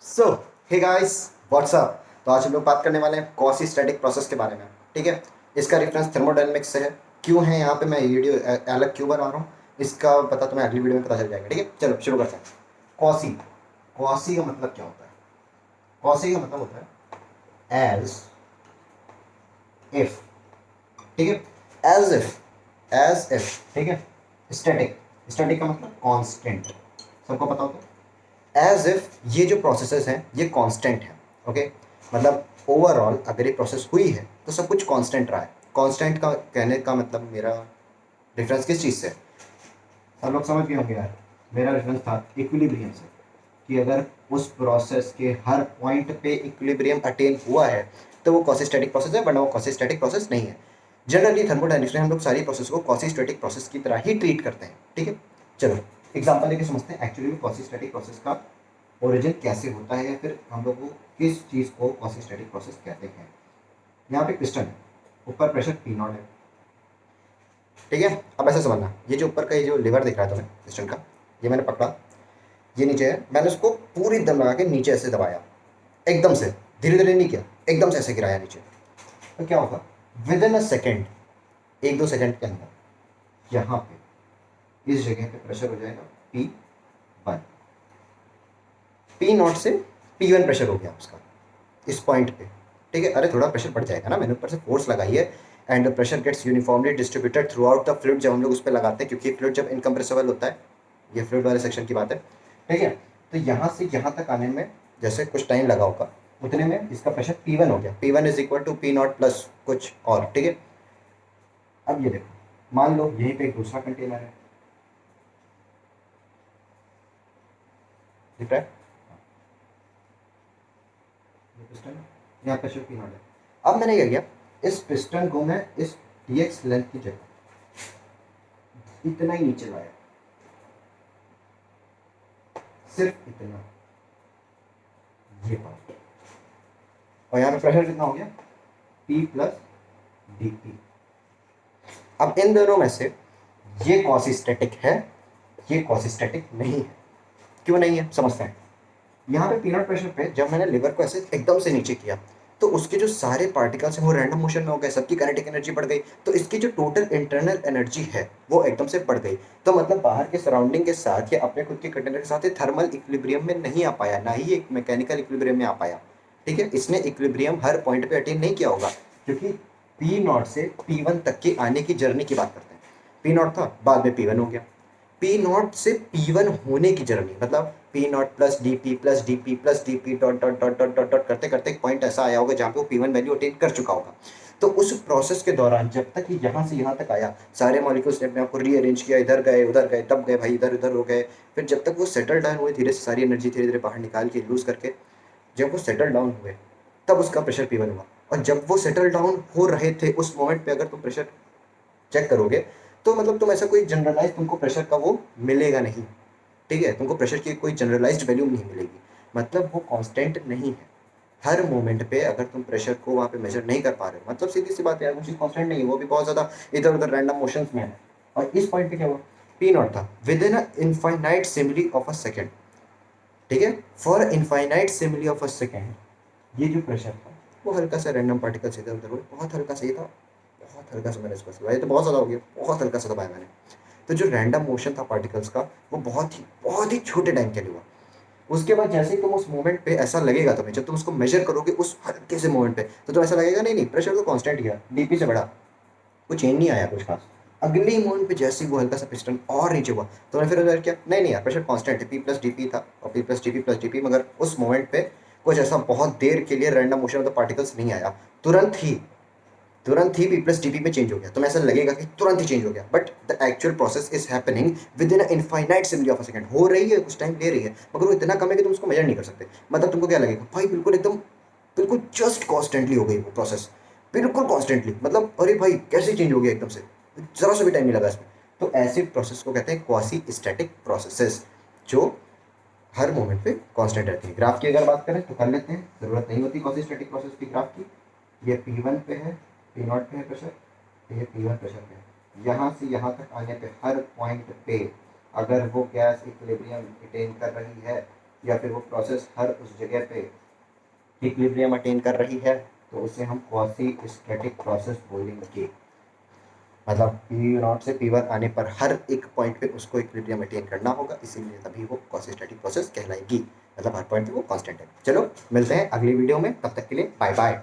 सो hey guys what's up. तो आज हम लोग बात करने वाले हैं क्वासी स्टैटिक प्रोसेस के बारे में। ठीक है, इसका रेफरेंस थर्मोडायनेमिक्स से है। क्यों है यहाँ पे मैं वीडियो अलग क्यों बना रहा हूँ, इसका पता तुम्हें अगली वीडियो में पता चल जाएगा। ठीक है, चलो शुरू करते हैं। क्वासी क्वासी का मतलब क्या होता है? क्वासी का मतलब होता है एज इफ। ठीक है, एज इफ। ठीक है, स्टैटिक स्टैटिक का मतलब कांस्टेंट, सबको पता होता है। एज इफ ये जो प्रोसेसेस हैं ये कांस्टेंट है। ओके, मतलब ओवरऑल अगर ये प्रोसेस हुई है तो सब कुछ कांस्टेंट रहा है। कांस्टेंट का कहने का मतलब मेरा रेफरेंस किस चीज़ से? सब लोग समझ गए होंगे यार, मेरा रेफरेंस था इक्विलिब्रियम से, कि अगर उस प्रोसेस के हर पॉइंट पे इक्विलिब्रियम अटेन हुआ है तो वो क्वासी-स्टैटिक प्रोसेस है, वरना वो क्वासी-स्टैटिक प्रोसेस नहीं है। जनरली थर्मोडायनेमिक्स में हम लोग सारी प्रोसेस को क्वासी-स्टैटिक प्रोसेस की तरह ही ट्रीट करते हैं। ठीक है, चलो एग्जांपल लेके समझते हैं एक्चुअली में क्वासी-स्टैटिक प्रोसेस का ओरिजिन कैसे होता है, या फिर हम लोग को किस चीज़ को क्वासी-स्टैटिक प्रोसेस कहते हैं। यहाँ पे पिस्टन है, ऊपर प्रेशर P नॉट है। ठीक है, अब ऐसे समझना, ये जो ऊपर का ये जो लीवर दिख रहा है तुम्हें पिस्टन का, ये मैंने पकड़ा, ये नीचे है, मैंने उसको पूरी दम लगा के नीचे ऐसे दबाया, एकदम से, धीरे धीरे नहीं किया, एकदम से ऐसे गिराया नीचे। तो क्या होगा, विद इन अ सेकेंड, एक दो सेकेंड के अंदर यहाँ पे इस जगह पे प्रेशर हो जाएगा P1। P नॉट से P1 प्रेशर हो गया उसका इस पॉइंट पे। ठीक है, अरे थोड़ा प्रेशर बढ़ जाएगा ना, मैंने ऊपर से फोर्स लगाई है। And pressure gets uniformly distributed throughout the fluid, जब हम लोग उस पर लगाते हैं, क्योंकि फ्लूइड जब इनकम्प्रेसिबल होता है, ये फ्लूइड वाले सेक्शन की बात है। ठीक है, तो यहाँ से यहाँ तक आने में जैसे कुछ टाइम लगा होगा, उतने में इसका प्रेशर P1 हो गया। P1 is equal to P naught plus कुछ और। ठीक है, अब ये देखो, मान लो यहीं पे एक दूसरा कंटेनर है, दिख रहा है, ये पिस्टन है, यहाँ प्रेशर P नॉट है। अब मैंने क्या किया, इस पिस्टन को मैं इस dx लेंथ की जगह इतना ही नीचे लाया, सिर्फ इतना, ये पार्ट, और यहाँ पे प्रेशर कितना हो गया, P प्लस dt। अब इन दोनों में से ये क्वासी-स्टैटिक है, ये क्वासी-स्टैटिक नहीं है। क्यों नहीं है, समझते हैं। यहाँ पे पीनट प्रेशर पे जब मैंने लिवर को ऐसे एकदम से नीचे किया, तो उसके जो सारे पार्टिकल्स हैं वो रैंडम मोशन में हो गए, सबकी काइनेटिक एनर्जी बढ़ गई, तो इसकी जो टोटल इंटरनल एनर्जी है वो एकदम से बढ़ गई। तो मतलब बाहर के सराउंडिंग के साथ या अपने खुद के कंटेनर के साथ ये थर्मल इक्विलिब्रियम में नहीं आ पाया, ना ही एक मैकेनिकल इक्विलिब्रियम में आ पाया। ठीक है, इसने इक्विलिब्रियम हर पॉइंट पे अटेन नहीं किया होगा, क्योंकि पी नॉट से P1 तक की आने की जर्नी की बात करते हैं। पी नॉट था, बाद में P1 हो गया, P नॉट से P1 होने की जर्नी, मतलब P naught plus D P plus D P dot dot dot dot dot dot करते करते एक पॉइंट ऐसा आया होगा जहाँ पे वो P1 वैल्यू अटेन कर चुका होगा। तो उस प्रोसेस के दौरान जब तक ये यहाँ से यहाँ तक आया, सारे मॉलिक्यूल्स ने अपने आप को रीअरेंज किया, इधर गए उधर गए, तब गए भाई इधर उधर हो गए, फिर जब तक वो सेटल डाउन हुए, धीरे से सारी एनर्जी धीरे धीरे बाहर निकाल के लूज करके, जब वो सेटल डाउन हुए तब उसका प्रेशर P1 हुआ। और जब वो सेटल डाउन हो रहे थे उस मोमेंट पे अगर तुम प्रेशर चेक करोगे, तो मतलब तुम ऐसा कोई जनरलाइज तुमको प्रेशर का वो मिलेगा नहीं। ठीक है, तुमको प्रेशर की कोई जनरलाइज्ड वैल्यू नहीं मिलेगी, मतलब वो कांस्टेंट नहीं है। हर मोमेंट पे अगर तुम प्रेशर को वहाँ पे मेजर नहीं कर पा रहे हो, मतलब सीधी सी बात है यार, वो चीज़ कांस्टेंट नहीं है, वो भी बहुत ज़्यादा इधर उधर रैंडम मोशंस में है। और इस पॉइंट पे क्या हुआ, P नॉट था with in a infinite simile of a second. ठीक है, for infinite simile of a second ये जो प्रेशर था वो हल्का सा रैंडम पार्टिकल्स इधर उधर हुए, बहुत हल्का सा ही था, बहुत हल्का सा मैंने इसको दबाया, तो बहुत ज़्यादा हो गया, बहुत हल्का सा दबाया मैंने। तो जो रैंडम मोशन था पार्टिकल्स का वो बहुत ही छोटे टाइम के लिए हुआ। उसके बाद जैसे ही तुम उस मोमेंट पे ऐसा लगेगा तुम्हें, जब तुम उसको मेजर करोगे उस हल्के से मोमेंट पे, तो तुम ऐसा लगेगा नहीं नहीं प्रेशर तो कांस्टेंट गया, डीपी से बढ़ा, कुछ चेंज नहीं आया कुछ खास। अगले मोमेंट पे जैसे ही वो हल्का सा पिस्टन और नीचे हुआ तो मैंने फिर मेजर किया, नहीं नहीं यार प्रेशर कांस्टेंट है, P प्लस डी पी था और P प्लस डी पी, मगर उस मोमेंट पे कुछ ऐसा बहुत देर के लिए random motion of the particles नहीं आया, तुरंत ही P प्लस डी पी में चेंज हो गया। तो ऐसा लगेगा कि तुरंत ही चेंज हो गया, but the actual process is happening with in infinite simile of a second. हो रही है, कुछ टाइम ले रही है, मगर वो इतना कम है कि तुम उसको मेजर नहीं कर सकते। मतलब तुमको क्या लगेगा भाई, बिल्कुल एकदम बिल्कुल जस्ट कॉन्स्टेंटली हो गई वो प्रोसेस, बिल्कुल कॉन्स्टेंटली, मतलब अरे भाई कैसे चेंज हो गया एकदम से, जरा सा भी टाइम नहीं लगा इसमें। तो ऐसे प्रोसेस को कहते हैं क्वासी स्टैटिक प्रोसेसेस, जो हर मोमेंट पे कांस्टेंट रहती है। ग्राफ की अगर बात करें तो कर लेते हैं, ज़रूरत नहीं होती क्वासी स्टैटिक प्रोसेस की ग्राफ की। ये P1 पे है, P नॉट पे है प्रेशर, ये P1 प्रेशर पे है। यहाँ से यहाँ तक आने पे हर पॉइंट पे अगर वो गैस इक्विलिब्रियम अटेन कर रही है, या फिर वो प्रोसेस हर उस जगह पे इक्विलिब्रियम अटेन कर रही है, तो उसे हम क्वासी स्टैटिक प्रोसेस बोलेंगे। मतलब P0 से P1 आने पर हर एक पॉइंट पे उसको इक्विलिब्रियम मेंटेन करना होगा, इसीलिए तभी वो क्वासी स्टैटिक प्रोसेस कहलाएगी। मतलब हर पॉइंट पे वो कांस्टेंट है। चलो मिलते हैं अगली वीडियो में, तब तक के लिए बाय बाय।